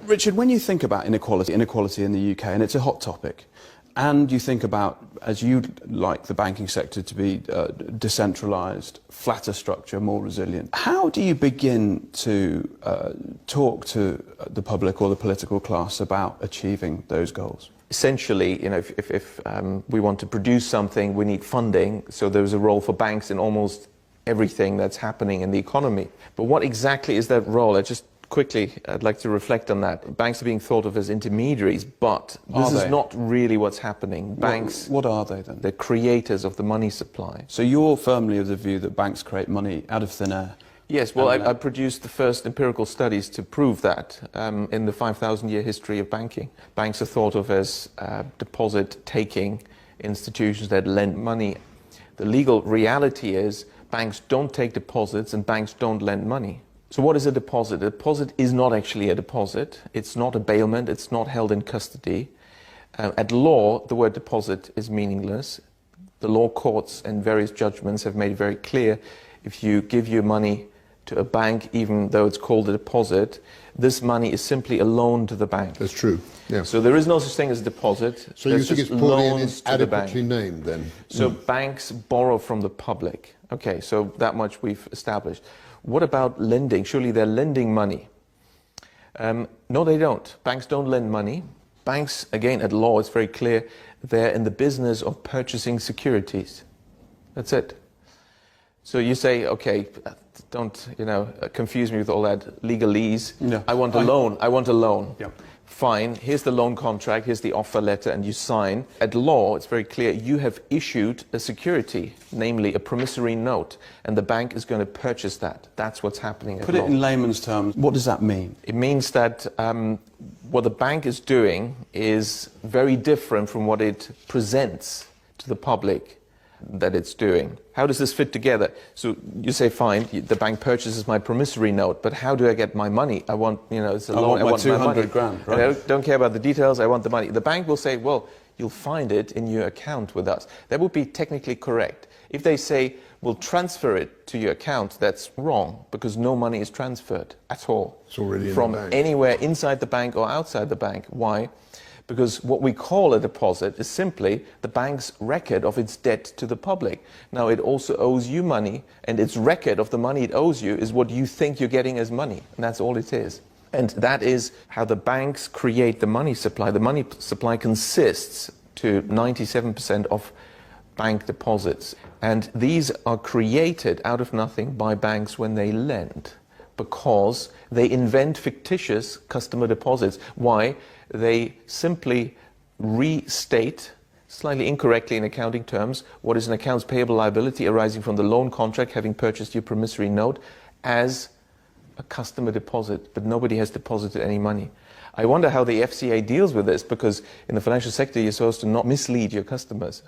Richard, when you think about inequality in the UK, and it's a hot topic, and you think about, as you'd like the banking sector to be decentralised, flatter structure, more resilient, how do you begin to talk to the public or the political class about achieving those goals? Essentially, you know, if we want to produce something, we need funding, so there's a role for banks in almost everything that's happening in the economy. But what exactly is that role? I'd like to reflect on that. Banks are being thought of as intermediaries, but this is not really what's happening. Banks... What are they then? They're creators of the money supply. So you're firmly of the view that banks create money out of thin air? Yes, well, I produced the first empirical studies to prove that in the 5,000-year history of banking. Banks are thought of as deposit-taking institutions that lend money. The legal reality is banks don't take deposits and banks don't lend money. So what is a deposit? A deposit is not actually a deposit. It's not a bailment. It's not held in custody. At law, the word deposit is meaningless. The law courts and various judgments have made it very clear if you give your money to a bank, even though it's called a deposit, this money is simply a loan to the bank. That's true, yeah. So there is no such thing as a deposit. So you think it's probably adequately named then? So banks borrow from the public. Okay, so that much we've established. What about lending? Surely they're lending money. No, they don't. Banks don't lend money. Banks, again, at law, it's very clear, they're in the business of purchasing securities. That's it. So you say, okay, don't, confuse me with all that legalese. No. I want a loan. I want a loan. Yeah. Fine, here's the loan contract, here's the offer letter, and you sign. At law, it's very clear, you have issued a security, namely a promissory note, and the bank is going to purchase that. That's what's happening at law. Put it in layman's terms, what does that mean? It means that what the bank is doing is very different from what it presents to the public that it's doing. How does this fit together? So you say, fine, the bank purchases my promissory note, but how do I get my money? I want, it's a loan, I want my 200 grand, right? And I don't care about the details, I want the money. The bank will say, well, you'll find it in your account with us. That would be technically correct. If they say, we'll transfer it to your account, that's wrong, because no money is transferred at all. It's already from in the bank. Anywhere inside the bank or outside the bank. Why? Because what we call a deposit is simply the bank's record of its debt to the public. Now, it also owes you money, and its record of the money it owes you is what you think you're getting as money, and that's all it is. And that is how the banks create the money supply. The money supply consists to 97% of bank deposits, and these are created out of nothing by banks when they lend, because they invent fictitious customer deposits. Why? They simply restate, slightly incorrectly in accounting terms, what is an accounts payable liability arising from the loan contract having purchased your promissory note as a customer deposit, but nobody has deposited any money. I wonder how the FCA deals with this, because in the financial sector you're supposed to not mislead your customers.